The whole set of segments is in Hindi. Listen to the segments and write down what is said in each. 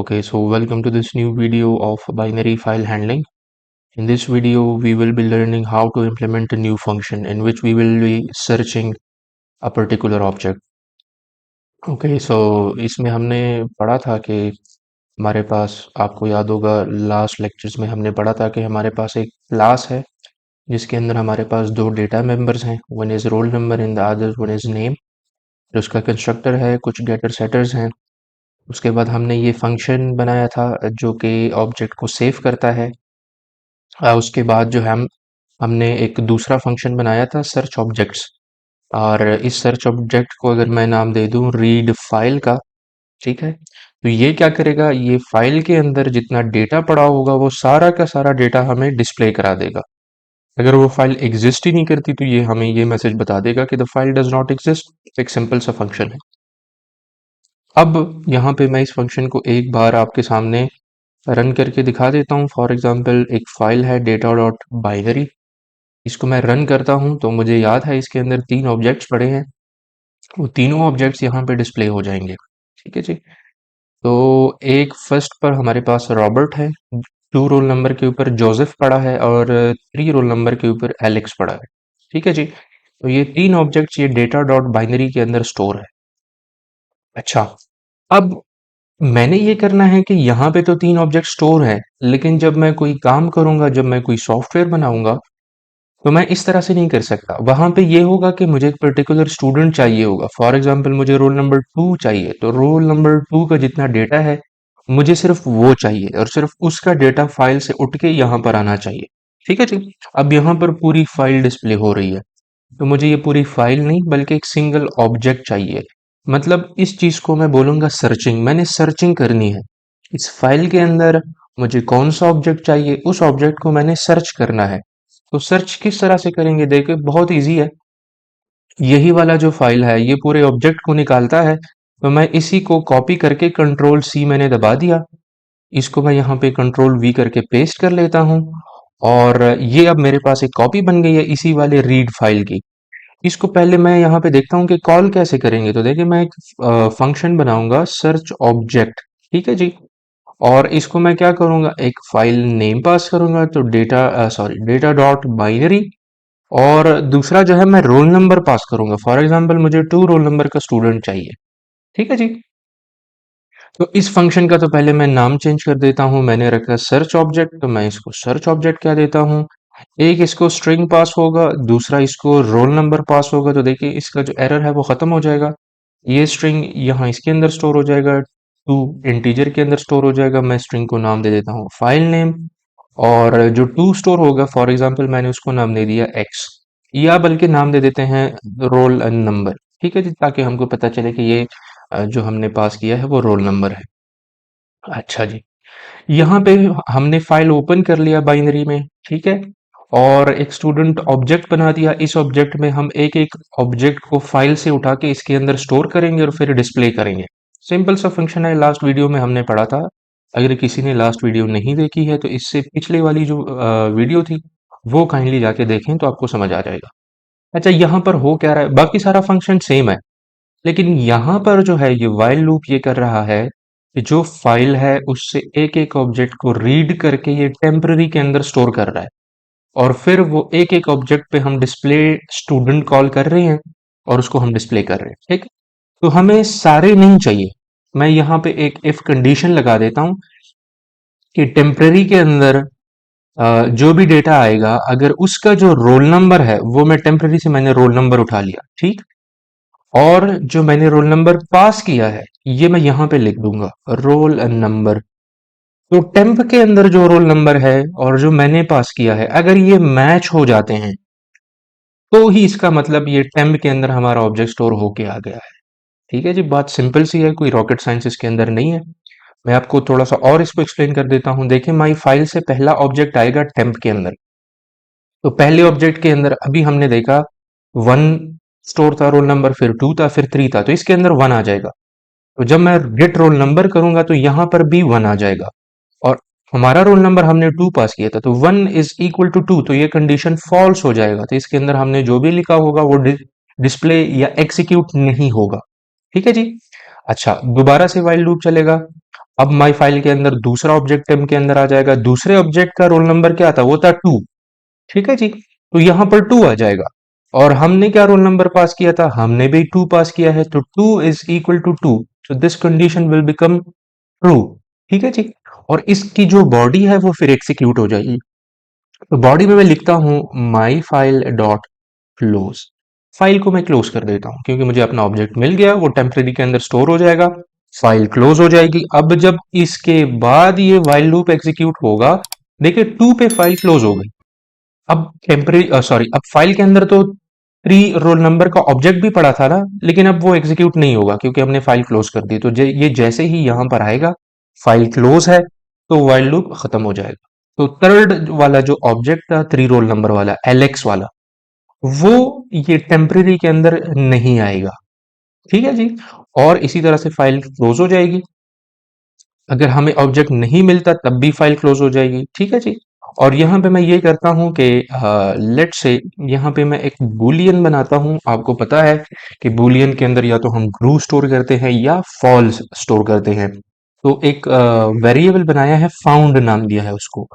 Okay, so welcome to this new video of binary file handling. In this video, we will be learning how to implement a new function in which we will be searching a particular object. Okay, so इसमें हमने पढ़ा था कि हमारे पास आपको याद होगा लास्ट लेक्चर्स में हमने पढ़ा था कि हमारे पास एक क्लास है जिसके अंदर हमारे पास दो डेटा मेंबर्स हैं, one is roll number and the other one is name. उसका कंस्ट्रक्टर है, कुछ गेटर सेटर्स हैं। उसके बाद हमने ये फंक्शन बनाया था जो कि ऑब्जेक्ट को सेव करता है। उसके बाद जो है हमने एक दूसरा फंक्शन बनाया था सर्च ऑब्जेक्ट्स, और इस सर्च ऑब्जेक्ट को अगर मैं नाम दे दूं रीड फाइल का, ठीक है, तो ये क्या करेगा, ये फाइल के अंदर जितना डेटा पड़ा होगा वो सारा का सारा डेटा हमें डिस्प्ले करा देगा। अगर वो फाइल एग्जिस्ट ही नहीं करती तो ये हमें ये मैसेज बता देगा कि the file does not exist. एक सिंपल सा फंक्शन है। अब यहाँ पे मैं इस फंक्शन को एक बार आपके सामने रन करके दिखा देता हूँ। फॉर एग्जाम्पल एक फाइल है डेटा डॉट बाइनरी, इसको मैं रन करता हूँ तो मुझे याद है इसके अंदर तीन ऑब्जेक्ट्स पड़े हैं, वो तीनों ऑब्जेक्ट्स यहाँ पे डिस्प्ले हो जाएंगे। ठीक है जी। तो एक फर्स्ट पर हमारे पास रॉबर्ट है, टू रोल नंबर के ऊपर जोसेफ पड़ा है और थ्री रोल नंबर के ऊपर एलेक्स पड़ा है। ठीक है जी। तो ये तीन ऑब्जेक्ट्स ये डेटा डॉट बाइनरी के अंदर स्टोर है। अच्छा, अब मैंने ये करना है कि यहाँ पे तो तीन ऑब्जेक्ट स्टोर है, लेकिन जब मैं कोई काम करूंगा, जब मैं कोई सॉफ्टवेयर बनाऊंगा, तो मैं इस तरह से नहीं कर सकता। वहां पे ये होगा कि मुझे एक पर्टिकुलर स्टूडेंट चाहिए होगा। फॉर एग्जांपल मुझे रोल नंबर 2 चाहिए, तो रोल नंबर 2 का जितना डेटा है मुझे सिर्फ वो चाहिए और सिर्फ उसका डेटा फाइल से उठ के यहाँ पर आना चाहिए। ठीक है जी। अब यहाँ पर पूरी फाइल डिस्प्ले हो रही है, तो मुझे ये पूरी फाइल नहीं बल्कि एक सिंगल ऑब्जेक्ट चाहिए। मतलब इस चीज को मैं बोलूंगा सर्चिंग। मैंने सर्चिंग करनी है इस फाइल के अंदर। मुझे कौन सा ऑब्जेक्ट चाहिए, उस ऑब्जेक्ट को मैंने सर्च करना है। तो सर्च किस तरह से करेंगे, देखिए बहुत इजी है। यही वाला जो फाइल है ये पूरे ऑब्जेक्ट को निकालता है, तो मैं इसी को कॉपी करके कंट्रोल सी मैंने दबा दिया। इसको मैं यहाँ पे कंट्रोल वी करके पेस्ट कर लेता हूँ, और ये अब मेरे पास एक कॉपी बन गई है इसी वाले रीड फाइल की। इसको पहले मैं यहाँ पे देखता हूँ कि कॉल कैसे करेंगे। तो देखिए मैं एक फंक्शन बनाऊंगा सर्च ऑब्जेक्ट। ठीक है जी। और इसको मैं क्या करूंगा, एक फाइल नेम पास करूंगा, तो डेटा डॉट बाइनरी। और दूसरा जो है मैं रोल नंबर पास करूंगा। फॉर एग्जांपल मुझे टू रोल नंबर का स्टूडेंट चाहिए। ठीक है जी। तो इस फंक्शन का तो पहले मैं नाम चेंज कर देता हूं। मैंने रखा सर्च ऑब्जेक्ट, तो मैं इसको सर्च ऑब्जेक्ट क्या देता हूं। एक इसको स्ट्रिंग पास होगा, दूसरा इसको रोल नंबर पास होगा। तो देखिए इसका जो एरर है वो खत्म हो जाएगा। ये स्ट्रिंग यहाँ इसके अंदर स्टोर हो जाएगा, टू इंटीजर के अंदर स्टोर हो जाएगा। मैं स्ट्रिंग को नाम दे देता हूँ फाइल नेम, और जो टू स्टोर होगा फॉर एग्जांपल मैंने उसको नाम दे दिया एक्स, या बल्कि नाम दे देते हैं रोल नंबर। ठीक है जी, ताकि हमको पता चले कि ये जो हमने पास किया है वो रोल नंबर है। अच्छा जी। यहाँ पे हमने फाइल ओपन कर लिया बाइनरी में। ठीक है। और एक स्टूडेंट ऑब्जेक्ट बना दिया। इस ऑब्जेक्ट में हम एक एक ऑब्जेक्ट को फाइल से उठा के इसके अंदर स्टोर करेंगे और फिर डिस्प्ले करेंगे। सिंपल सा फंक्शन है, लास्ट वीडियो में हमने पढ़ा था। अगर किसी ने लास्ट वीडियो नहीं देखी है तो इससे पिछले वाली जो वीडियो थी वो काइंडली जाके देखें तो आपको समझ आ जाएगा। अच्छा, यहाँ पर हो क्या रहा है, बाकी सारा फंक्शन सेम है, लेकिन यहाँ पर जो है ये व्हाइल लूप ये कर रहा है कि जो फाइल है उससे एक एक ऑब्जेक्ट को रीड करके ये टेम्पररी के अंदर स्टोर कर रहा है, और फिर वो एक एक ऑब्जेक्ट पे हम डिस्प्ले स्टूडेंट कॉल कर रहे हैं और उसको हम डिस्प्ले कर रहे हैं। ठीक है। तो हमें सारे नहीं चाहिए। मैं यहाँ पे एक इफ कंडीशन लगा देता हूँ कि टेम्पररी के अंदर जो भी डेटा आएगा अगर उसका जो रोल नंबर है वो मैं टेम्पररी से मैंने रोल नंबर उठा लिया। ठीक। और जो मैंने रोल नंबर पास किया है ये मैं यहाँ पे लिख दूंगा रोल नंबर। तो टेम्प के अंदर जो रोल नंबर है और जो मैंने पास किया है अगर ये मैच हो जाते हैं तो ही इसका मतलब ये टेम्प के अंदर हमारा ऑब्जेक्ट स्टोर होके आ गया है। ठीक है जी, बात सिंपल सी है, कोई रॉकेट साइंस इसके अंदर नहीं है। मैं आपको थोड़ा सा और इसको एक्सप्लेन कर देता हूँ। देखिए माई फाइल से पहला ऑब्जेक्ट आएगा टेम्प के अंदर। तो पहले ऑब्जेक्ट के अंदर अभी हमने देखा वन स्टोर था, रोल नंबर, फिर टू था, फिर थ्री था, तो इसके अंदर वन आ जाएगा। तो जब मैं गेट रोल नंबर करूंगा तो यहां पर भी वन आ जाएगा, और हमारा रोल नंबर हमने टू पास किया था तो one is equal to two, तो ये कंडीशन फॉल्स हो जाएगा। तो इसके अंदर हमने जो भी लिखा होगा वो डिस्प्ले या एग्जीक्यूट नहीं होगा। ठीक है जी। अच्छा, दोबारा से व्हाइल लूप चलेगा। अब माई फाइल के अंदर दूसरा ऑब्जेक्ट टेम्प के अंदर आ जाएगा, दूसरे ऑब्जेक्ट का रोल नंबर क्या था, वो था 2। ठीक है जी, तो यहां पर 2 आ जाएगा। और हमने क्या रोल नंबर पास किया था, हमने भी 2 पास किया है, तो 2 is equal to 2, so this condition will become true. ठीक है जी, और इसकी जो बॉडी है वो फिर एग्जीक्यूट हो जाएगी। तो बॉडी में मैं लिखता हूं my file dot close. File को मैं क्लोज कर देता हूं क्योंकि मुझे अपना ऑब्जेक्ट मिल गया, वो टेम्परेरी के अंदर स्टोर हो जाएगा, फाइल क्लोज हो जाएगी। अब जब इसके बाद ये वाइल लूप एग्जीक्यूट होगा, देखिए 2 पे फाइल क्लोज हो गई। अब टेम्परेरी सॉरी अब फाइल के अंदर तो 3 रोल नंबर का ऑब्जेक्ट भी पड़ा था ना, लेकिन अब वो एग्जीक्यूट नहीं होगा क्योंकि हमने फाइल क्लोज कर दी। तो ये जैसे ही यहां पर आएगा, फाइल क्लोज है, तो वाइल लूप खत्म हो जाएगा। तो थर्ड वाला जो ऑब्जेक्ट था 3 रोल नंबर वाला एलेक्स वाला, वो ये टेम्परेरी के अंदर नहीं आएगा। ठीक है जी, और इसी तरह से फाइल क्लोज हो जाएगी। अगर हमें ऑब्जेक्ट नहीं मिलता तब भी फाइल क्लोज हो जाएगी। ठीक है जी, और यहाँ पे मैं ये करता हूँ कि लेट से यहाँ पे मैं एक बूलियन बनाता हूँ। आपको पता है कि बूलियन के अंदर या तो हम ट्रू स्टोर करते हैं या फॉल्स स्टोर करते हैं। तो एक वेरिएबल बनाया है, फाउंड नाम दिया है उसको।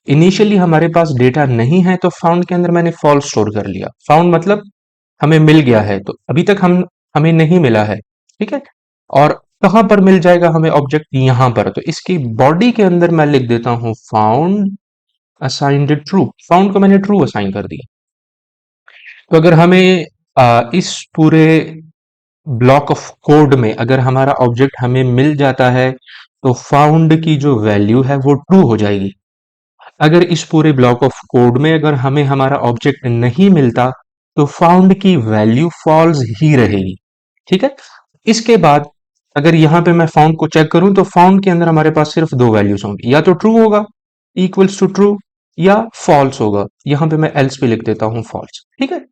इनिशियली हमारे पास डेटा नहीं है तो फाउंड के अंदर मैंने फॉल्स स्टोर कर लिया। फाउंड मतलब हमें मिल गया है, तो अभी तक हमें नहीं मिला है। ठीक है, और कहां पर मिल जाएगा हमें ऑब्जेक्ट, यहां पर। तो इसकी बॉडी के अंदर मैं लिख देता हूं फाउंड असाइंड ट्रू। फाउंड को मैंने ट्रू असाइन कर दिया। तो अगर हमें इस पूरे ब्लॉक ऑफ कोड में अगर हमारा ऑब्जेक्ट हमें मिल जाता है, तो फाउंड की जो वैल्यू है वो ट्रू हो जाएगी। अगर इस पूरे ब्लॉक ऑफ कोड में अगर हमें हमारा ऑब्जेक्ट नहीं मिलता, तो फाउंड की वैल्यू फॉल्स ही रहेगी। ठीक है, इसके बाद अगर यहां पे मैं फाउंड को चेक करूं, तो फाउंड के अंदर हमारे पास सिर्फ दो वैल्यूज होंगी, या तो ट्रू होगा इक्वल्स टू ट्रू, या फॉल्स होगा। यहां पे मैं एल्स पे लिख देता हूं फॉल्स। ठीक है,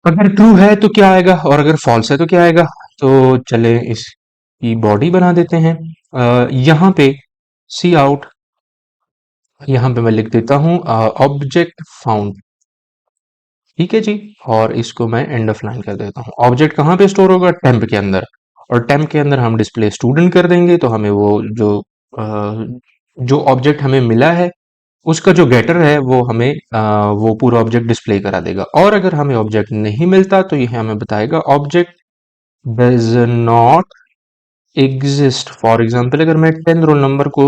अगर ट्रू है तो क्या आएगा और अगर फॉल्स है तो क्या आएगा। तो चले इसकी बॉडी बना देते हैं। यहां पे सी आउट, यहां पे मैं लिख देता हूं ऑब्जेक्ट फाउंड। ठीक है जी, और इसको मैं एंड ऑफ लाइन कर देता हूँ। ऑब्जेक्ट कहाँ पे स्टोर होगा, टेम्प के अंदर, और टेम्प के अंदर हम डिस्प्ले स्टूडेंट कर देंगे, तो हमें वो जो ऑब्जेक्ट हमें मिला है उसका जो गेटर है वो हमें वो पूरा ऑब्जेक्ट डिस्प्ले करा देगा। और अगर हमें ऑब्जेक्ट नहीं मिलता तो यह हमें बताएगा object does not exist. For example अगर मैं 10 रोल नंबर को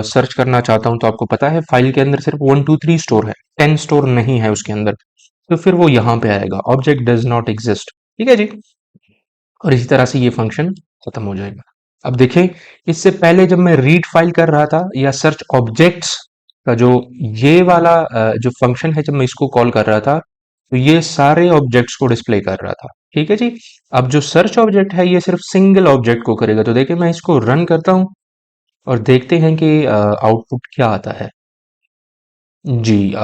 सर्च करना चाहता हूं, तो आपको पता है फाइल के अंदर सिर्फ 1 2 3 स्टोर है, 10 स्टोर नहीं है उसके अंदर। तो फिर वो यहां पे आएगा ऑब्जेक्ट डज नॉट एग्जिस्ट। ठीक है जी, और इसी तरह से ये फंक्शन खत्म हो जाएगा। अब देखें, इससे पहले जब मैं रीड फाइल कर रहा था या सर्च ऑब्जेक्ट्स का जो ये वाला जो फंक्शन है, जब मैं इसको कॉल कर रहा था, तो ये सारे ऑब्जेक्ट्स को डिस्प्ले कर रहा था। ठीक है जी, अब जो सर्च ऑब्जेक्ट है ये सिर्फ सिंगल ऑब्जेक्ट को करेगा। तो देखिए मैं इसको रन करता हूं और देखते हैं कि आउटपुट क्या आता है। जी,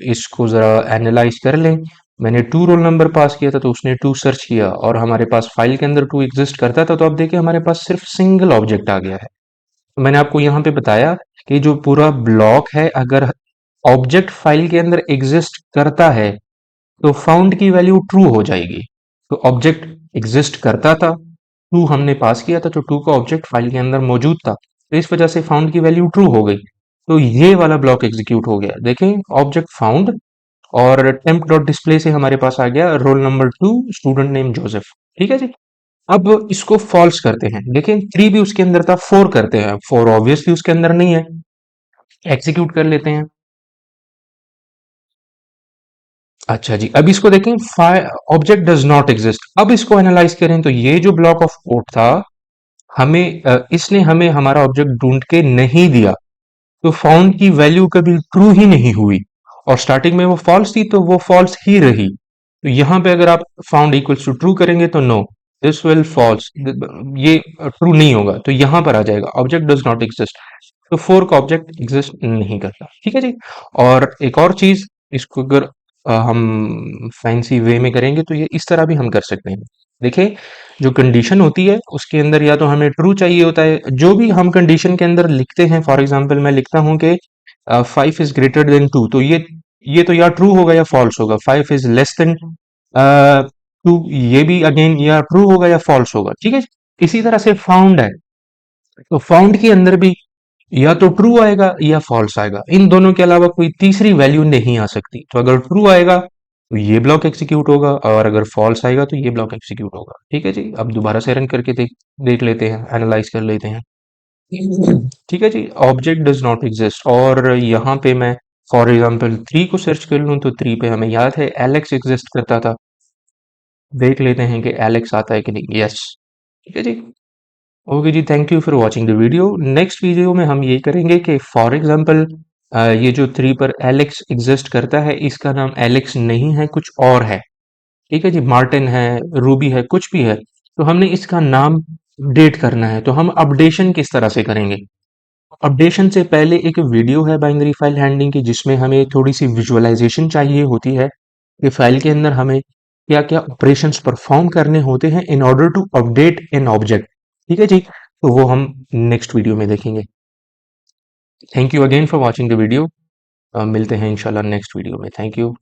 इसको ज़रा एनालाइज कर लें। मैंने 2 रोल नंबर पास किया था तो उसने 2 सर्च किया, और हमारे पास फाइल के अंदर 2 एग्जिस्ट करता था, तो अब देखिए हमारे पास सिर्फ सिंगल ऑब्जेक्ट आ गया है। तो मैंने आपको यहाँ पे बताया कि जो पूरा ब्लॉक है, अगर ऑब्जेक्ट फाइल के अंदर एग्जिस्ट करता है तो फाउंड की वैल्यू ट्रू हो जाएगी। तो ऑब्जेक्ट एग्जिस्ट करता था, 2 हमने पास किया था, तो 2 का ऑब्जेक्ट फाइल के अंदर मौजूद था, तो इस वजह से फाउंड की वैल्यू ट्रू हो गई। तो ये वाला ब्लॉक एग्जीक्यूट हो गया। देखें ऑब्जेक्ट फाउंड, और टेम्प डॉट डिस्प्ले से हमारे पास आ गया roll number 2 student name Joseph. ठीक है जी, अब इसको फॉल्स करते हैं। देखें 3 भी उसके अंदर था, 4 करते हैं, 4 ऑब्वियसली उसके अंदर नहीं है, एग्जीक्यूट कर लेते हैं। अच्छा जी, अब इसको देखें, ऑब्जेक्ट डज नॉट एग्जिस्ट। अब इसको एनालाइज करें तो ये जो ब्लॉक ऑफ कोड था, हमें इसने हमें हमारा ऑब्जेक्ट ढूंढ के नहीं दिया, तो फाउंड की वैल्यू कभी ट्रू ही नहीं हुई, और स्टार्टिंग में वो फॉल्स थी तो वो फॉल्स ही रही। तो यहां पे अगर आप फाउंड इक्वल्स टू ट्रू करेंगे तो नो, दिस विल फॉल्स, ये ट्रू नहीं होगा, तो यहां पर आ जाएगा ऑब्जेक्ट डज नॉट एग्जिस्ट। तो 4 का ऑब्जेक्ट एग्जिस्ट नहीं करता। ठीक है जी, और एक और चीज, इसको अगर हम फैंसी वे में करेंगे तो ये इस तरह भी हम कर सकते हैं। देखिए, जो कंडीशन होती है उसके अंदर या तो हमें ट्रू चाहिए होता है, जो भी हम कंडीशन के अंदर लिखते हैं। फॉर एग्जांपल मैं लिखता हूं कि 5 इज ग्रेटर देन 2, तो ये तो या ट्रू होगा या फॉल्स होगा। 5 इज लेस देन 2, ये भी अगेन या ट्रू होगा या फॉल्स होगा। ठीक है, इसी तरह से फाउंड है, तो फाउंड के अंदर भी या तो ट्रू आएगा या फॉल्स आएगा, इन दोनों के अलावा कोई तीसरी वैल्यू नहीं आ सकती। तो अगर ट्रू आएगा तो ये ब्लॉक एग्जीक्यूट होगा, और अगर फॉल्स आएगा तो ये ब्लॉक एग्जीक्यूट होगा। ठीक है जी, अब दोबारा से रन करके देख देख लेते हैं, एनालाइज कर लेते हैं। ठीक है जी, ऑब्जेक्ट डज नॉट एग्जिस्ट, और यहाँ पे मैं फॉर एग्जाम्पल 3 को सर्च कर लूँ तो 3 पे हमें याद है एलेक्स एग्जिस्ट करता था। देख लेते हैं कि एलेक्स आता है कि नहीं। यस, ठीक है जी। ओके जी, thank you for watching the video. Next video में हम ये करेंगे कि फॉर एग्जांपल ये जो 3 पर एलेक्स एग्जिस्ट करता है, इसका नाम एलेक्स नहीं है, कुछ और है। ठीक है जी, मार्टिन है, रूबी है, कुछ भी है, तो हमने इसका नाम अपडेट करना है। तो हम अपडेशन किस तरह से करेंगे? अपडेशन से पहले एक वीडियो है बाइनरी फाइल हैंडलिंग की, जिसमें हमें थोड़ी सी विजुअलाइजेशन चाहिए होती है कि फाइल के अंदर हमें क्या क्या ऑपरेशंस परफॉर्म करने होते हैं in order to update an object. ठीक है जी, तो वो हम नेक्स्ट वीडियो में देखेंगे। Thank you again for watching the video. मिलते हैं इंशाल्लाह नेक्स्ट वीडियो में। Thank you.